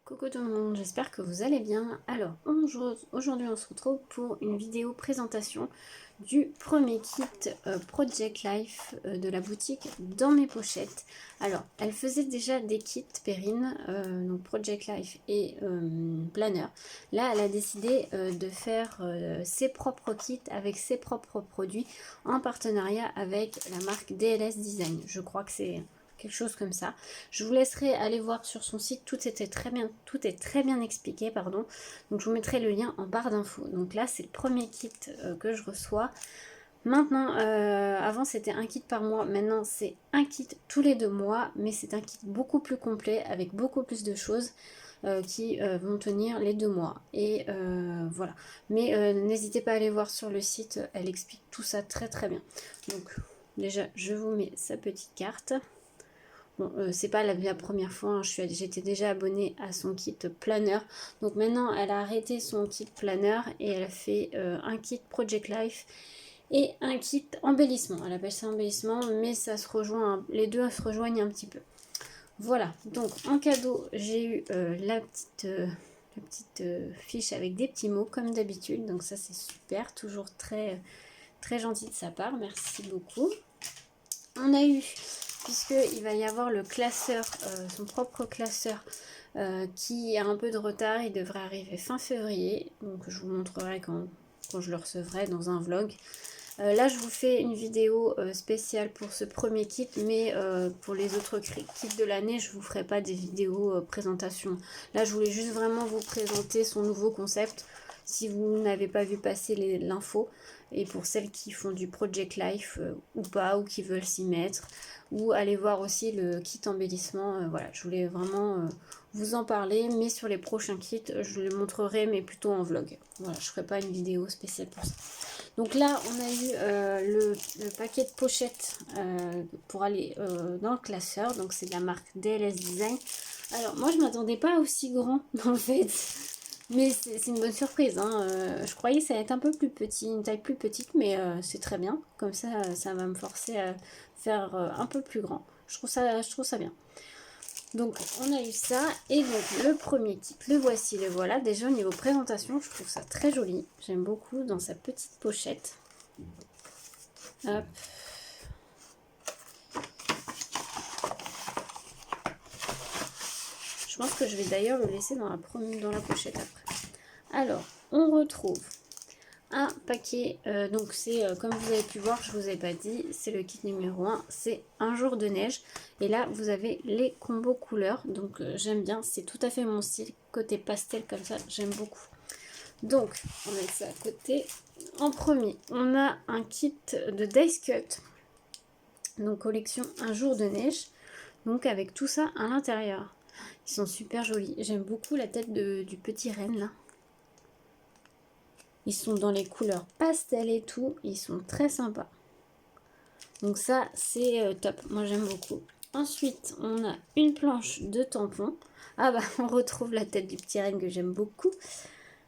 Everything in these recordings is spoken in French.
Coucou tout le monde, j'espère que vous allez bien. Alors aujourd'hui on se retrouve pour une vidéo présentation du premier kit Project Life de la boutique Dans mes pochettes. Alors elle faisait déjà des kits Perrine, donc Project Life et Planner. Là elle a décidé de faire ses propres kits avec ses propres produits en partenariat avec la marque DLS Design. Je crois que c'est quelque chose comme ça. Je vous laisserai aller voir sur son site, tout est très bien expliqué, pardon. Donc je vous mettrai le lien en barre d'infos. Donc là c'est le premier kit que je reçois. Maintenant, avant c'était un kit par mois, maintenant c'est un kit tous les 2 mois, mais c'est un kit beaucoup plus complet avec beaucoup plus de choses qui vont tenir les 2 mois. Et voilà. Mais n'hésitez pas à aller voir sur le site, elle explique tout ça très bien. Donc déjà je vous mets sa petite carte. Bon, c'est pas la première fois, hein, j'étais déjà abonnée à son kit planner. Donc maintenant, elle a arrêté son kit planner et elle a fait un kit Project Life et un kit embellissement. Elle appelle ça embellissement, mais ça se rejoint, les deux se rejoignent un petit peu. Voilà, donc en cadeau, j'ai eu la petite fiche avec des petits mots comme d'habitude. Donc ça, c'est super, toujours très gentil de sa part. Merci beaucoup. On a eu, puisqu'il va y avoir le classeur, son propre classeur, qui a un peu de retard, il devrait arriver fin février, donc je vous montrerai quand je le recevrai dans un vlog. Là je vous fais une vidéo spéciale pour ce premier kit, mais pour les autres kits de l'année je vous ferai pas des vidéos présentation. Là je voulais juste vraiment vous présenter son nouveau concept si vous n'avez pas vu passer l'info, et pour celles qui font du Project Life ou pas, ou qui veulent s'y mettre, ou aller voir aussi le kit embellissement. Voilà, je voulais vraiment vous en parler, mais sur les prochains kits je les montrerai, mais plutôt en vlog. Voilà, je ferai pas une vidéo spéciale pour ça. Donc là, on a eu le paquet de pochettes pour aller dans le classeur. Donc c'est de la marque DLS Design. Alors moi, je m'attendais pas à aussi grand en fait. Mais c'est une bonne surprise. Hein. Je croyais que ça allait être un peu plus petit, une taille plus petite, mais c'est très bien. Comme ça va me forcer à faire un peu plus grand. Je trouve ça bien. Donc on a eu ça, et donc le premier kit, le voici, le voilà. Déjà au niveau présentation, je trouve ça très joli. J'aime beaucoup dans sa petite pochette. Hop. Je pense que je vais d'ailleurs le laisser dans la pochette après. Alors, on retrouve un paquet, donc c'est comme vous avez pu voir, je vous ai pas dit, c'est le kit numéro 1, c'est un jour de neige, et là vous avez les combos couleurs, donc j'aime bien, c'est tout à fait mon style, côté pastel comme ça, j'aime beaucoup. Donc on met ça à côté. En premier, on a un kit de Dice Cut, donc collection un jour de neige, donc avec tout ça à l'intérieur. Ils sont super jolis, j'aime beaucoup la tête du petit renne là. Ils sont dans les couleurs pastel et tout. Ils sont très sympas. Donc ça, c'est top. Moi, j'aime beaucoup. Ensuite, on a une planche de tampons. Ah bah, on retrouve la tête du petit renne que j'aime beaucoup.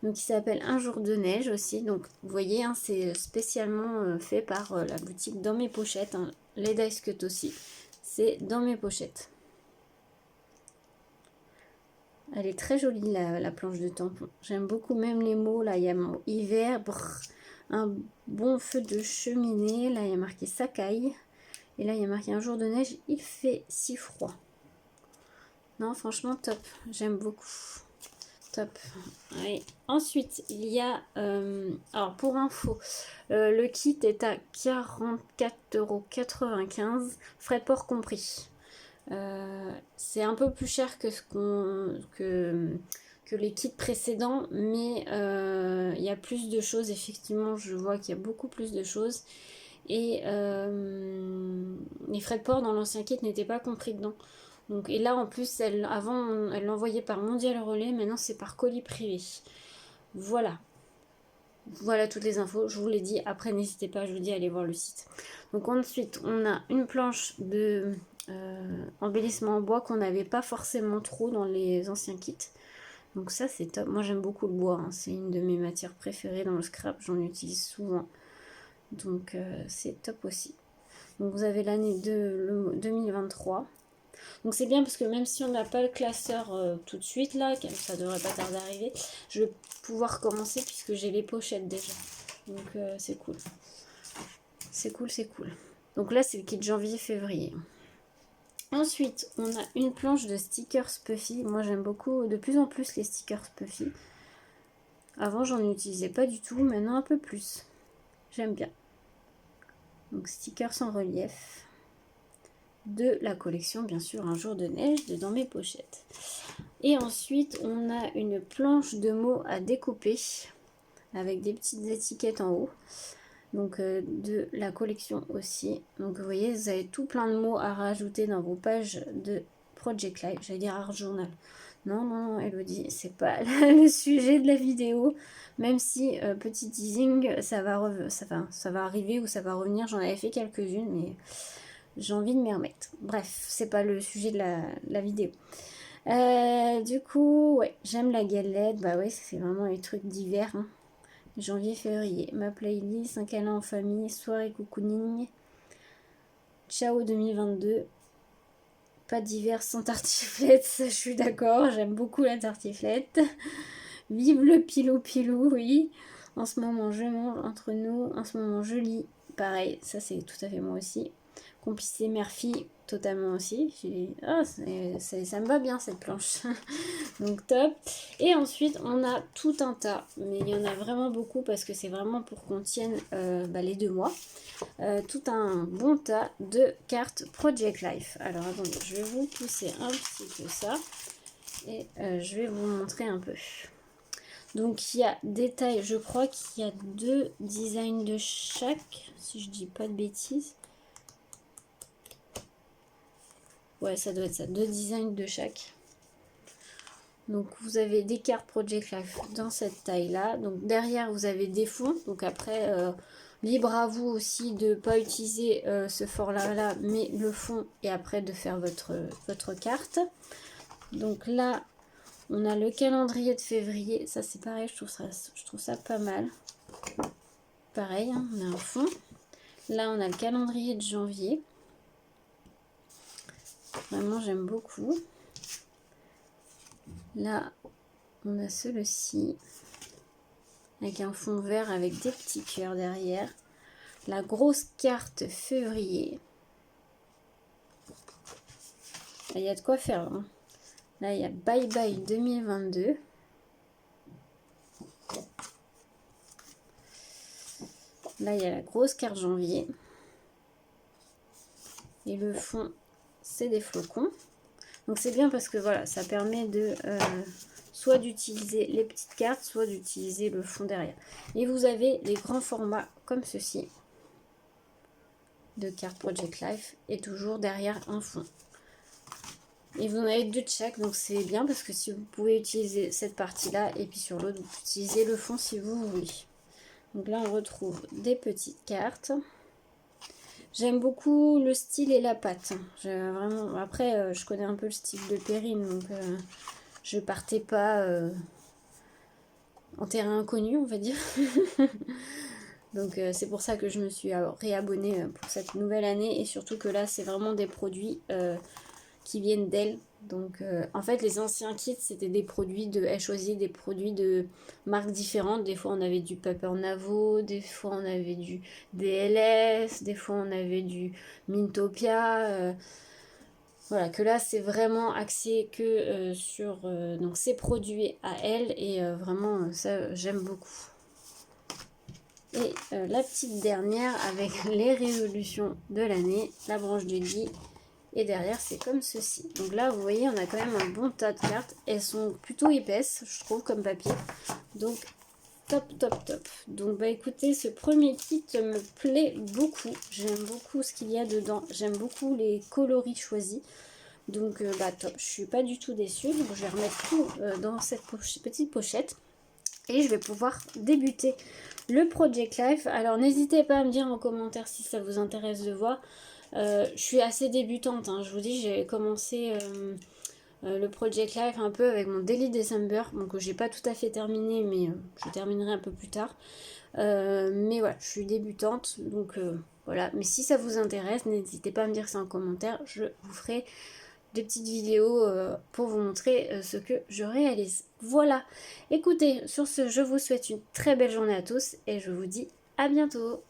Donc, il s'appelle Un jour de neige aussi. Donc, vous voyez, hein, c'est spécialement fait par la boutique Dans mes pochettes. Hein. Les Dice Cut aussi. C'est Dans mes pochettes. Elle est très jolie, la planche de tampon. J'aime beaucoup même les mots. Là, il y a mon hiver, brrr, un bon feu de cheminée. Là, il y a marqué Sakai. Et là, il y a marqué un jour de neige. Il fait si froid. Non, franchement, top. J'aime beaucoup. Top. Allez. Ensuite, il y a... alors, pour info, le kit est à 44,95 €, frais de port compris. C'est un peu plus cher que les kits précédents, mais il y a plus de choses. Effectivement, je vois qu'il y a beaucoup plus de choses, et les frais de port dans l'ancien kit n'étaient pas compris dedans. Donc, et là en plus, avant elle l'envoyait par Mondial Relais, maintenant c'est par colis privé. Voilà toutes les infos, je vous l'ai dit. Après, n'hésitez pas, je vous dis, allez voir le site. Donc ensuite, on a une planche de embellissement en bois qu'on n'avait pas forcément trop dans les anciens kits. Donc ça, c'est top. Moi, j'aime beaucoup le bois. Hein. C'est une de mes matières préférées dans le scrap. J'en utilise souvent. Donc c'est top aussi. Donc vous avez l'année 2023. Donc c'est bien parce que même si on n'a pas le classeur tout de suite là, ça devrait pas tarder à arriver, je vais pouvoir commencer puisque j'ai les pochettes déjà. Donc c'est cool. C'est cool, c'est cool. Donc là c'est le kit janvier-février. Ensuite, on a une planche de stickers Puffy. Moi, j'aime beaucoup de plus en plus les stickers Puffy. Avant, j'en utilisais pas du tout. Maintenant, un peu plus. J'aime bien. Donc, stickers en relief. De la collection, bien sûr, Un jour de neige, dans mes pochettes. Et ensuite, on a une planche de mots à découper. Avec des petites étiquettes en haut. Donc de la collection aussi. Donc vous voyez, vous avez tout plein de mots à rajouter dans vos pages de Project Life. J'allais dire Art Journal. Non, non, Elodie, c'est pas le sujet de la vidéo. Même si, petit teasing, ça va arriver ou ça va revenir. J'en avais fait quelques-unes, mais j'ai envie de m'y remettre. Bref, c'est pas le sujet de la vidéo. Du coup, ouais, j'aime la galette. Bah ouais, c'est vraiment les trucs d'hiver, hein. Janvier-février, ma playlist, un câlin en famille, soirée cocooning, ciao 2022, pas d'hiver sans tartiflette, ça je suis d'accord, j'aime beaucoup la tartiflette, vive le pilou-pilou, oui, en ce moment je mange entre nous, en ce moment je lis, pareil, ça c'est tout à fait moi aussi, complicité mère-fille, totalement aussi, oh, ça me va bien cette planche. Donc top. Et ensuite on a tout un tas, mais il y en a vraiment beaucoup parce que c'est vraiment pour qu'on tienne les 2 mois. Tout un bon tas de cartes Project Life. Alors attendez, je vais vous pousser un petit peu ça et je vais vous montrer un peu. Donc il y a des tailles, je crois qu'il y a 2 designs de chaque, si je dis pas de bêtises. Ouais, ça doit être ça, 2 designs de chaque. Donc vous avez des cartes Project Life dans cette taille là. Donc derrière vous avez des fonds. Donc après libre à vous aussi de ne pas utiliser ce format là, mais le fond et après de faire votre carte. Donc là on a le calendrier de février. Ça c'est pareil, je trouve ça pas mal. Pareil, hein, on a un fond. Là on a le calendrier de janvier. Vraiment j'aime beaucoup. Là, on a celui-ci, avec un fond vert avec des petits cœurs derrière. La grosse carte février. Il y a de quoi faire. Hein. Là, il y a Bye Bye 2022. Là, il y a la grosse carte janvier. Et le fond, c'est des flocons. Donc c'est bien parce que voilà, ça permet de soit d'utiliser les petites cartes, soit d'utiliser le fond derrière. Et vous avez les grands formats comme ceci de cartes Project Life et toujours derrière un fond. Et vous en avez 2 de chaque, donc c'est bien parce que si vous pouvez utiliser cette partie-là et puis sur l'autre, vous utilisez le fond si vous voulez. Donc là, on retrouve des petites cartes. J'aime beaucoup le style et la patte. Vraiment... Après, je connais un peu le style de Perrine, donc je partais pas en terrain inconnu, on va dire. Donc c'est pour ça que je me suis réabonnée pour cette nouvelle année. Et surtout que là, c'est vraiment des produits qui viennent d'elle. Donc en fait, les anciens kits, c'était des produits elle choisit des produits de marques différentes. Des fois, on avait du Paper Navo, des fois, on avait du DLS, des fois, on avait du Mintopia. Voilà, que là, c'est vraiment axé que sur donc ces produits à elle. Et vraiment, ça, j'aime beaucoup. Et la petite dernière avec les résolutions de l'année, la branche de Guy. Et derrière, c'est comme ceci. Donc là, vous voyez, on a quand même un bon tas de cartes. Elles sont plutôt épaisses, je trouve, comme papier. Donc, top, top, top. Donc, bah écoutez, ce premier kit me plaît beaucoup. J'aime beaucoup ce qu'il y a dedans. J'aime beaucoup les coloris choisis. Donc, bah top. Je suis pas du tout déçue. Donc, je vais remettre tout dans cette petite pochette. Et je vais pouvoir débuter le Project Life. Alors, n'hésitez pas à me dire en commentaire si ça vous intéresse de voir. Je suis assez débutante, hein. Je vous dis, j'ai commencé le Project Life un peu avec mon Daily December, donc j'ai pas tout à fait terminé, mais je terminerai un peu plus tard. Mais voilà, je suis débutante, donc voilà. Mais si ça vous intéresse, n'hésitez pas à me dire ça en commentaire, je vous ferai des petites vidéos pour vous montrer ce que je réalise. Voilà, écoutez, sur ce, je vous souhaite une très belle journée à tous et je vous dis à bientôt.